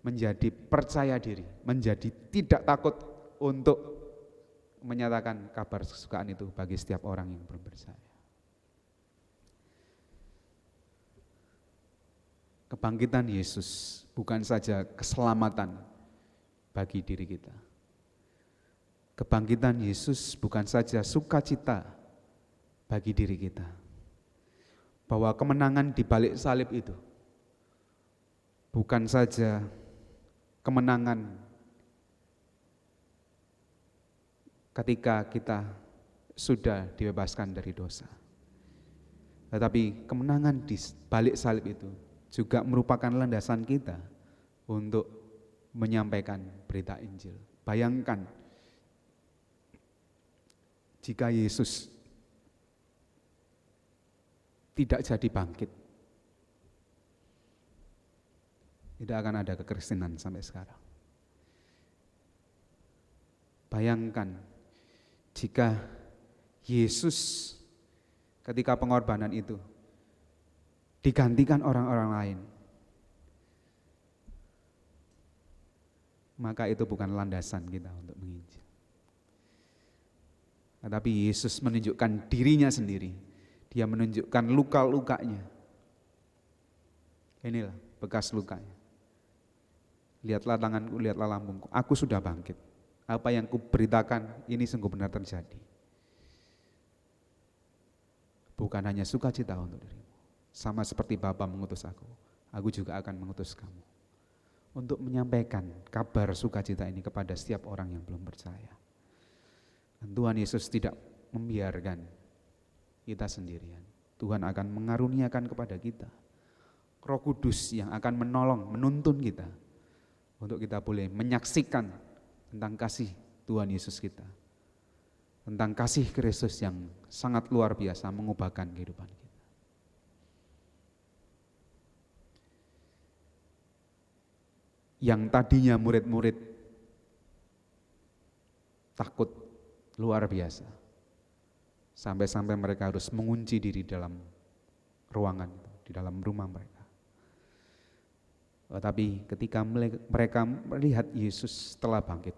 menjadi percaya diri, menjadi tidak takut untuk menyatakan kabar kesukaan itu bagi setiap orang yang belum percaya. Kebangkitan Yesus bukan saja keselamatan bagi diri kita. Kebangkitan Yesus bukan saja sukacita bagi diri kita. Bahwa kemenangan di balik salib itu bukan saja kemenangan ketika kita sudah dibebaskan dari dosa. Tetapi kemenangan di balik salib itu juga merupakan landasan kita untuk menyampaikan berita Injil. Bayangkan jika Yesus tidak jadi bangkit, tidak akan ada kekristenan sampai sekarang. Bayangkan jika Yesus ketika pengorbanan itu digantikan orang-orang lain, maka itu bukan landasan kita untuk menginjil. Tetapi Yesus menunjukkan dirinya sendiri. Dia menunjukkan luka-lukanya. Inilah bekas lukanya. Lihatlah tanganku, lihatlah lambungku. Aku sudah bangkit. Apa yang kuberitakan ini sungguh benar terjadi. Bukan hanya sukacita untuk dirimu. Sama seperti Bapa mengutus aku juga akan mengutus kamu. Untuk menyampaikan kabar sukacita ini kepada setiap orang yang belum percaya. Dan Tuhan Yesus tidak membiarkan kita sendirian. Tuhan akan mengaruniakan kepada kita Roh Kudus yang akan menolong, menuntun kita untuk kita boleh menyaksikan tentang kasih Tuhan Yesus kita, tentang kasih Kristus yang sangat luar biasa mengubahkan kehidupan kita. Yang tadinya murid-murid takut luar biasa, sampai-sampai mereka harus mengunci diri dalam ruangan, di dalam rumah mereka. Tetapi ketika mereka melihat Yesus telah bangkit,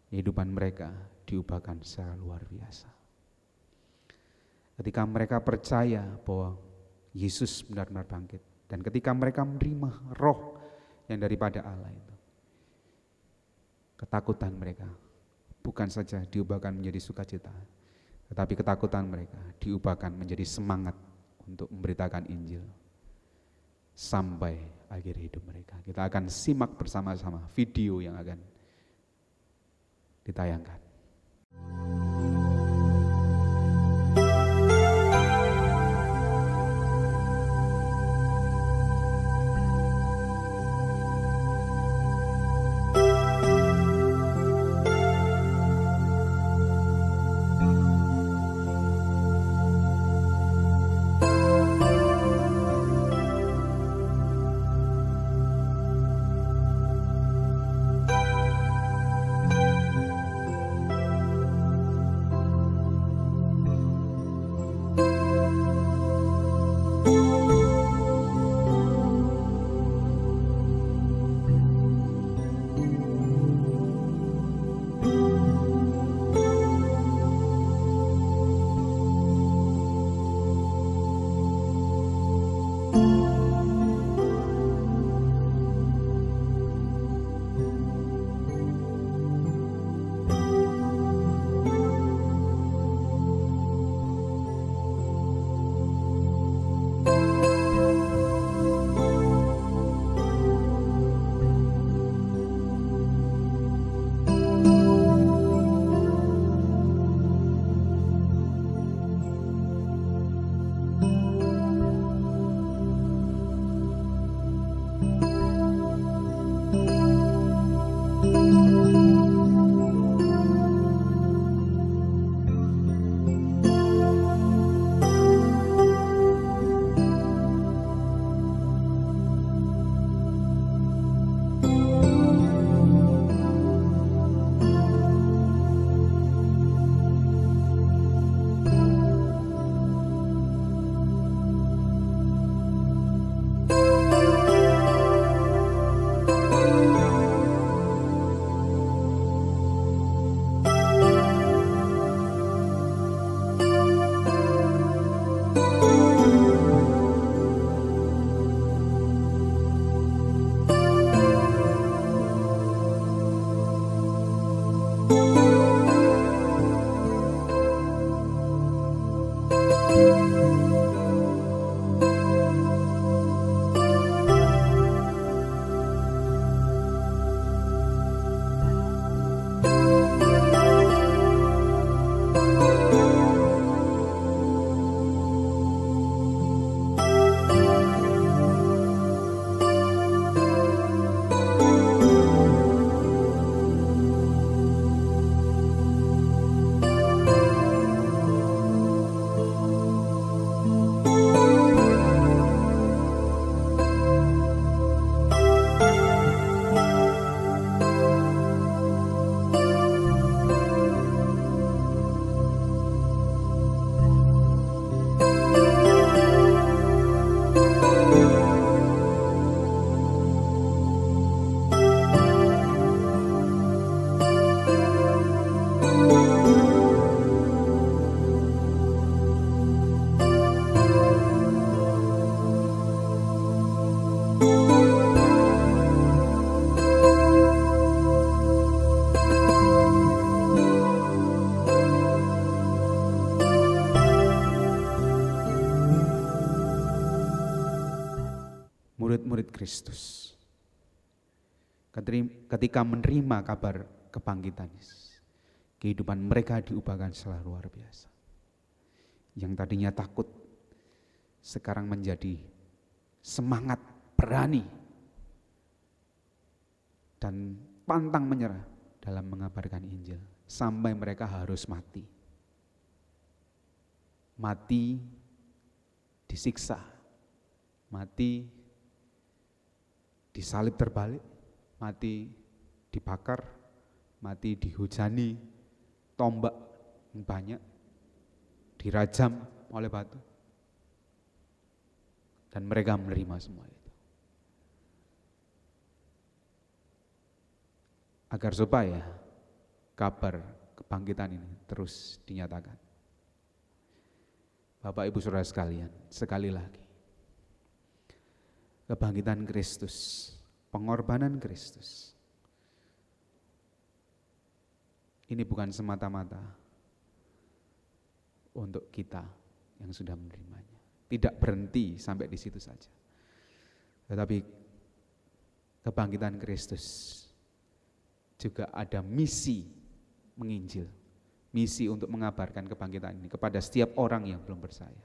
kehidupan mereka diubahkan secara luar biasa. Ketika mereka percaya bahwa Yesus benar-benar bangkit, dan ketika mereka menerima roh yang daripada Allah itu, ketakutan mereka bukan saja diubahkan menjadi sukacita, tetapi ketakutan mereka diubahkan menjadi semangat untuk memberitakan Injil sampai akhir hidup mereka. Kita akan simak bersama-sama video yang akan ditayangkan. Murid-murid Kristus ketika menerima kabar kebangkitan Yesus, kehidupan mereka diubahkan secara luar biasa. Yang tadinya takut sekarang menjadi semangat, berani, dan pantang menyerah dalam mengabarkan Injil sampai mereka harus mati. Mati disiksa, mati disalib terbalik, mati dibakar, mati dihujani tombak yang banyak, dirajam oleh batu. Dan mereka menerima semua itu. agar supaya kabar kebangkitan ini terus dinyatakan. Bapak Ibu Saudara sekalian, sekali lagi, kebangkitan Kristus, pengorbanan Kristus, ini bukan semata-mata untuk kita yang sudah menerimanya. Tidak berhenti sampai di situ saja. Tetapi kebangkitan Kristus juga ada misi menginjil, misi untuk mengabarkan kebangkitan ini kepada setiap orang yang belum percaya.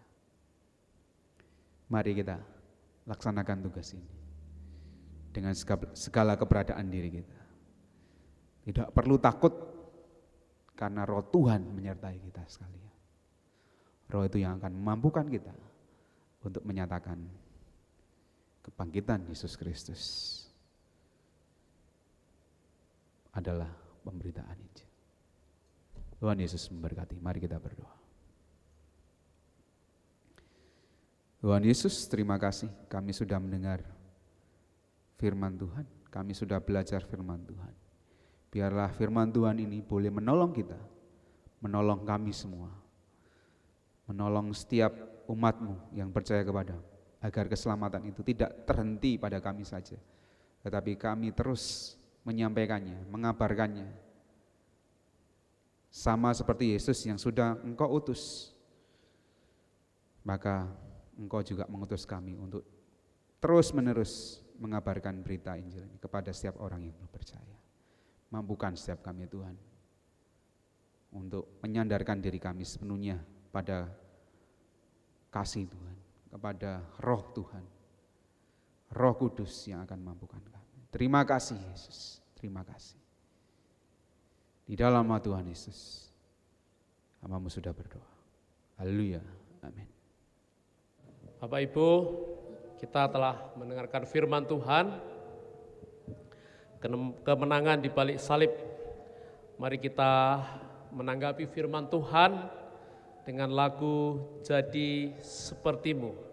Mari kita laksanakan tugas ini dengan segala keberadaan diri kita. Tidak perlu takut karena Roh Tuhan menyertai kita sekalian. Roh itu yang akan memampukan kita untuk menyatakan kebangkitan Yesus Kristus adalah pemberitaan Injil. Tuhan Yesus memberkati. Mari kita berdoa. Tuhan Yesus, terima kasih kami sudah mendengar firman Tuhan. Kami sudah belajar firman Tuhan. Biarlah firman Tuhan ini boleh menolong kita, menolong kami semua, menolong setiap umat-Mu yang percaya kepada-Mu, agar keselamatan itu tidak terhenti pada kami saja, tetapi kami terus menyampaikannya, mengabarkannya, sama seperti Yesus yang sudah Engkau utus. Maka Engkau juga mengutus kami untuk terus-menerus mengabarkan berita Injil ini kepada setiap orang yang belum percaya. Mampukan setiap kami Tuhan untuk menyandarkan diri kami sepenuhnya pada kasih Tuhan, kepada Roh Tuhan, Roh Kudus yang akan mampukan kami. Terima kasih Yesus, terima kasih. Di dalam nama Tuhan Yesus, hamba-Mu sudah berdoa. Haleluya, amin. Bapak Ibu, kita telah mendengarkan firman Tuhan, kemenangan di balik salib. Mari kita menanggapi firman Tuhan dengan lagu Jadi Seperti-Mu.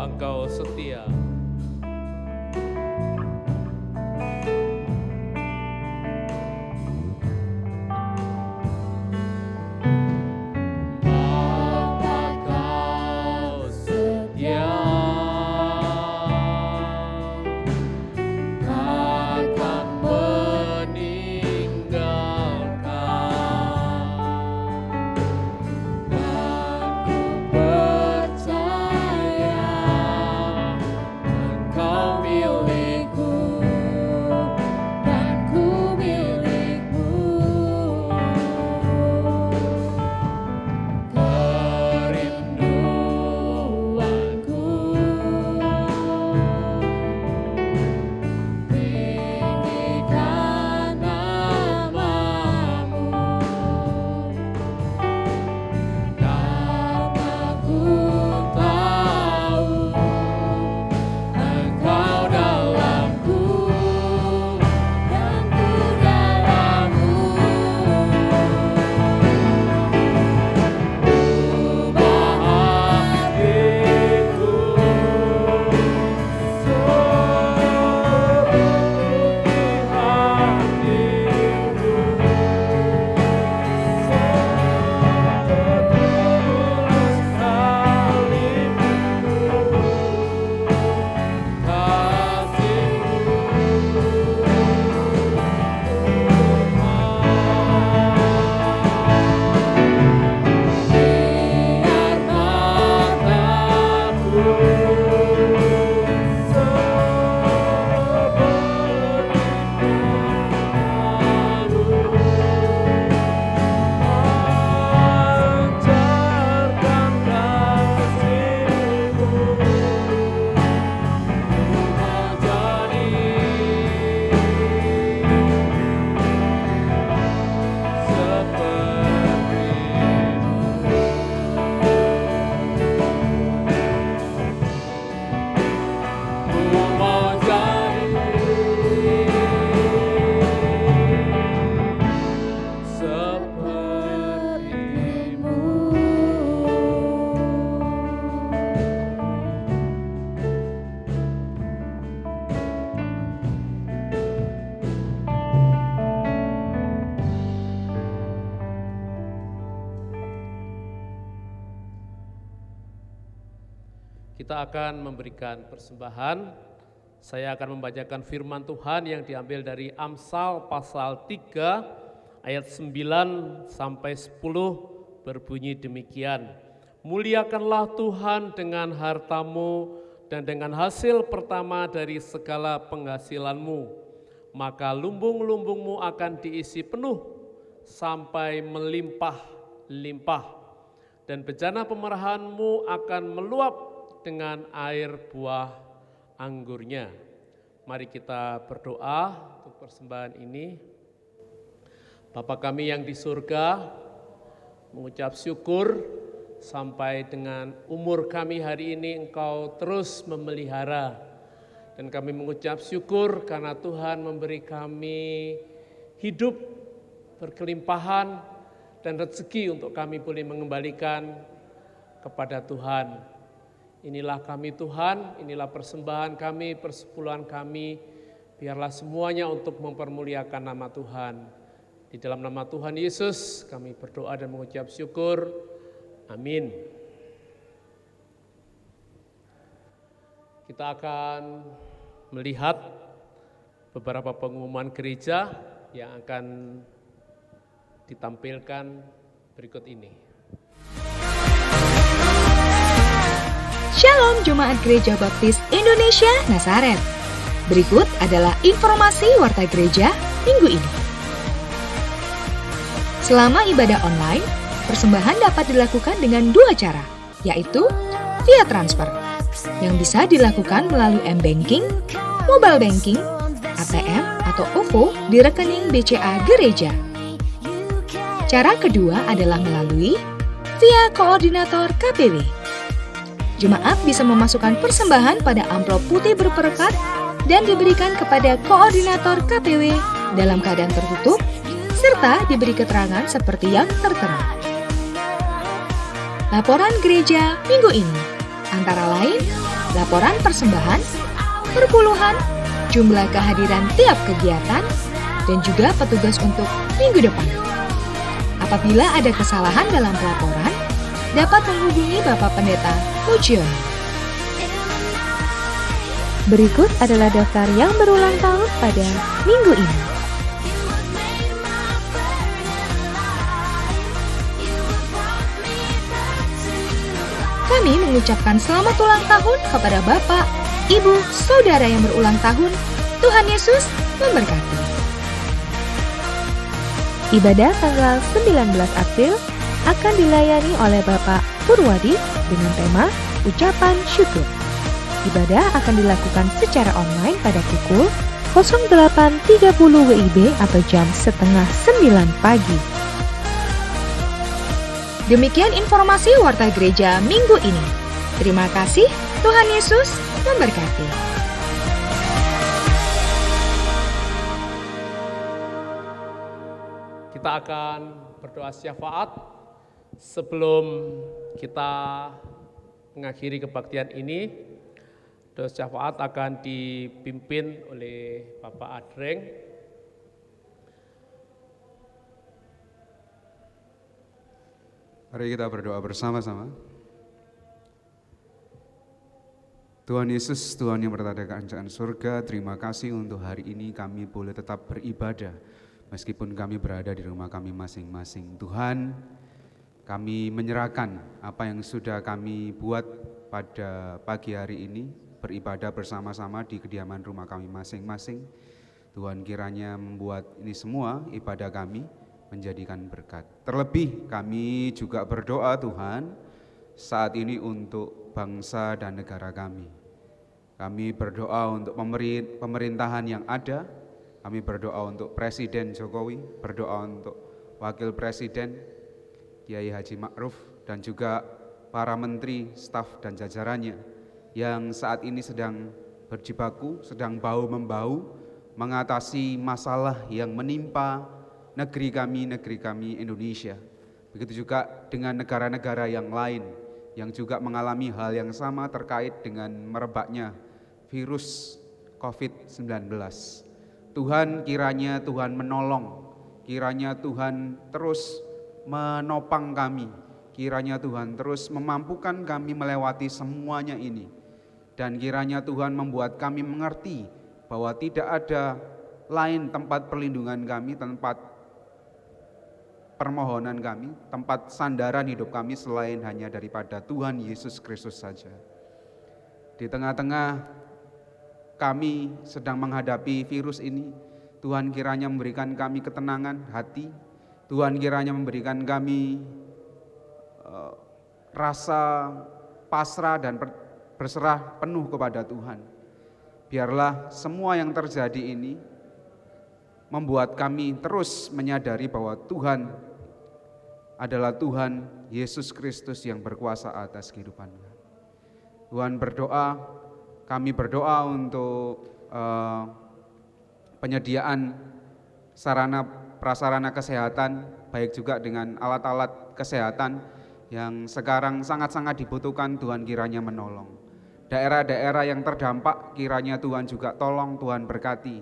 Engkau setia. Kita akan memberikan persembahan. Saya akan membacakan firman Tuhan yang diambil dari Amsal pasal 3 ayat 9 sampai 10 berbunyi demikian. Muliakanlah Tuhan dengan hartamu dan dengan hasil pertama dari segala penghasilanmu, maka lumbung-lumbungmu akan diisi penuh sampai melimpah-limpah, dan bejana pemerahanmu akan meluap dengan air buah anggurnya. Mari kita berdoa untuk persembahan ini. Bapa kami yang di surga, mengucap syukur sampai dengan umur kami hari ini Engkau terus memelihara. Dan kami mengucap syukur karena Tuhan memberi kami hidup berkelimpahan dan rezeki untuk kami boleh mengembalikan kepada Tuhan. Inilah kami Tuhan, inilah persembahan kami, persepuluhan kami. Biarlah semuanya untuk mempermuliakan nama Tuhan. Di dalam nama Tuhan Yesus kami berdoa dan mengucap syukur. Amin. Kita akan melihat beberapa pengumuman gereja yang akan ditampilkan berikut ini. Shalom Jemaat Gereja Baptis Indonesia Nazaret. Berikut adalah informasi Warta Gereja minggu ini. Selama ibadah online, persembahan dapat dilakukan dengan dua cara, yaitu via transfer, yang bisa dilakukan melalui M-Banking, Mobile Banking, ATM, atau OVO di rekening BCA Gereja. Cara kedua adalah melalui via koordinator KPW. Jemaat bisa memasukkan persembahan pada amplop putih berperekat dan diberikan kepada koordinator KPW dalam keadaan tertutup, serta diberi keterangan seperti yang tertera. Laporan gereja minggu ini, antara lain, laporan persembahan, perpuluhan, jumlah kehadiran tiap kegiatan, dan juga petugas untuk minggu depan. Apabila ada kesalahan dalam pelaporan, dapat menghubungi Bapak Pendeta Mujiono. Berikut adalah daftar yang berulang tahun pada minggu ini. Kami mengucapkan selamat ulang tahun kepada Bapak, Ibu, Saudara yang berulang tahun. Tuhan Yesus memberkati. Ibadah tanggal 19 April akan dilayani oleh Bapak Purwadi dengan tema Ucapan Syukur. Ibadah akan dilakukan secara online pada pukul 08.30 WIB atau jam 8:30 pagi. Demikian informasi Warta Gereja minggu ini. Terima kasih, Tuhan Yesus memberkati. Kita akan berdoa syafaat sebelum kita mengakhiri kebaktian ini. Doa syafaat akan dipimpin oleh Bapak Adreng. Mari kita berdoa bersama-sama. Tuhan Yesus, Tuhan yang berada di kerajaan surga, terima kasih untuk hari ini kami boleh tetap beribadah meskipun kami berada di rumah kami masing-masing. Tuhan, kami menyerahkan apa yang sudah kami buat pada pagi hari ini, beribadah bersama-sama di kediaman rumah kami masing-masing. Tuhan kiranya membuat ini semua ibadah kami menjadikan berkat. Terlebih kami juga berdoa Tuhan saat ini untuk bangsa dan negara kami. Kami berdoa untuk pemerintahan yang ada. Kami berdoa untuk Presiden Jokowi, berdoa untuk Wakil Presiden Kiai Haji Ma'ruf, dan juga para menteri, staf dan jajarannya yang saat ini sedang berjibaku, sedang bahu-membahu mengatasi masalah yang menimpa negeri kami Indonesia. Begitu juga dengan negara-negara yang lain yang juga mengalami hal yang sama terkait dengan merebaknya virus COVID-19. Tuhan, kiranya Tuhan menolong, kiranya Tuhan terus menopang kami, kiranya Tuhan terus memampukan kami melewati semuanya ini. Dan kiranya Tuhan membuat kami mengerti bahwa tidak ada lain tempat perlindungan kami, tempat permohonan kami, tempat sandaran hidup kami selain hanya daripada Tuhan Yesus Kristus saja. Di tengah-tengah kami sedang menghadapi virus ini, Tuhan kiranya memberikan kami ketenangan hati, Tuhan kiranya memberikan kami rasa pasrah dan berserah penuh kepada Tuhan. Biarlah semua yang terjadi ini membuat kami terus menyadari bahwa Tuhan adalah Tuhan Yesus Kristus yang berkuasa atas kehidupan kami. Tuhan berdoa, kami berdoa untuk penyediaan sarana prasarana kesehatan, baik juga dengan alat-alat kesehatan yang sekarang sangat-sangat dibutuhkan. Tuhan kiranya menolong. Daerah-daerah yang terdampak kiranya Tuhan juga tolong, Tuhan berkati.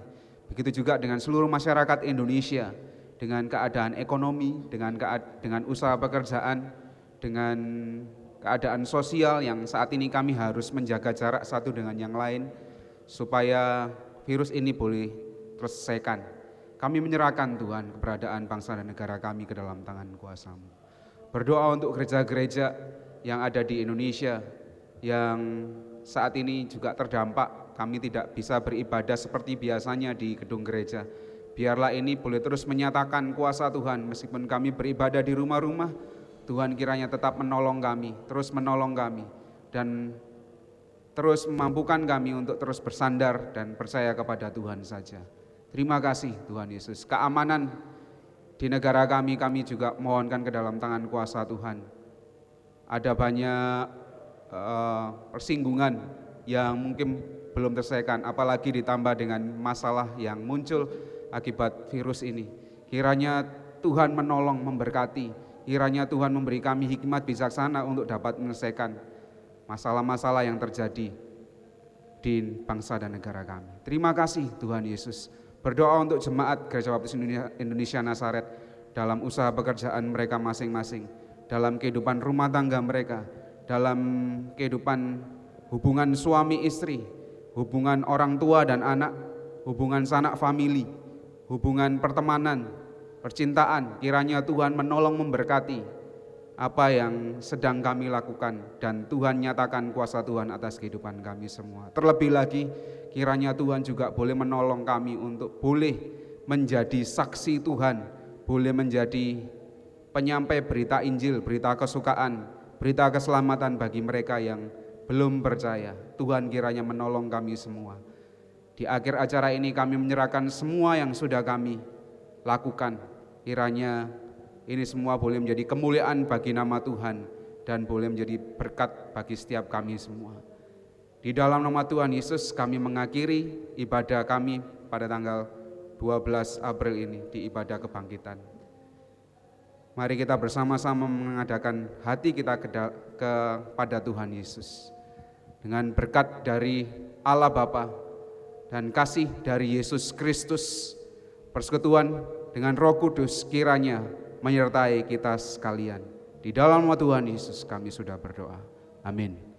Begitu juga dengan seluruh masyarakat Indonesia, dengan keadaan ekonomi, dengan usaha pekerjaan, dengan keadaan sosial yang saat ini kami harus menjaga jarak satu dengan yang lain supaya virus ini boleh terselesaikan. Kami menyerahkan Tuhan keberadaan bangsa dan negara kami ke dalam tangan kuasa-Mu. Berdoa untuk gereja-gereja yang ada di Indonesia yang saat ini juga terdampak, kami tidak bisa beribadah seperti biasanya di gedung gereja. Biarlah ini boleh terus menyatakan kuasa Tuhan, meskipun kami beribadah di rumah-rumah, Tuhan kiranya tetap menolong kami, terus menolong kami, dan terus memampukan kami untuk terus bersandar dan percaya kepada Tuhan saja. Terima kasih Tuhan Yesus. Keamanan di negara kami juga mohonkan ke dalam tangan kuasa Tuhan. Ada banyak persinggungan yang mungkin belum terselesaikan, apalagi ditambah dengan masalah yang muncul akibat virus ini. Kiranya Tuhan menolong, memberkati, kiranya Tuhan memberi kami hikmat bijaksana untuk dapat menyelesaikan masalah-masalah yang terjadi. di bangsa dan negara kami. Terima kasih Tuhan Yesus. Berdoa untuk jemaat Gereja Baptis Indonesia Nazaret dalam usaha pekerjaan mereka masing-masing, dalam kehidupan rumah tangga mereka, dalam kehidupan hubungan suami istri, hubungan orang tua dan anak, hubungan sanak famili, hubungan pertemanan, percintaan. Kiranya Tuhan menolong memberkati apa yang sedang kami lakukan, dan Tuhan nyatakan kuasa Tuhan atas kehidupan kami semua. Terlebih lagi kiranya Tuhan juga boleh menolong kami untuk boleh menjadi saksi Tuhan, boleh menjadi penyampai berita Injil, berita kesukaan, berita keselamatan bagi mereka yang belum percaya. Tuhan kiranya menolong kami semua. Di akhir acara ini kami menyerahkan semua yang sudah kami lakukan. Kiranya ini semua boleh menjadi kemuliaan bagi nama Tuhan dan boleh menjadi berkat bagi setiap kami semua. Di dalam nama Tuhan Yesus kami mengakhiri ibadah kami pada tanggal 12 April ini di ibadah kebangkitan. Mari kita bersama-sama mengadakan hati kita kepada Tuhan Yesus. Dengan berkat dari Allah Bapa dan kasih dari Yesus Kristus, persekutuan dengan Roh Kudus kiranya menyertai kita sekalian. Di dalam nama Tuhan Yesus kami sudah berdoa. Amin.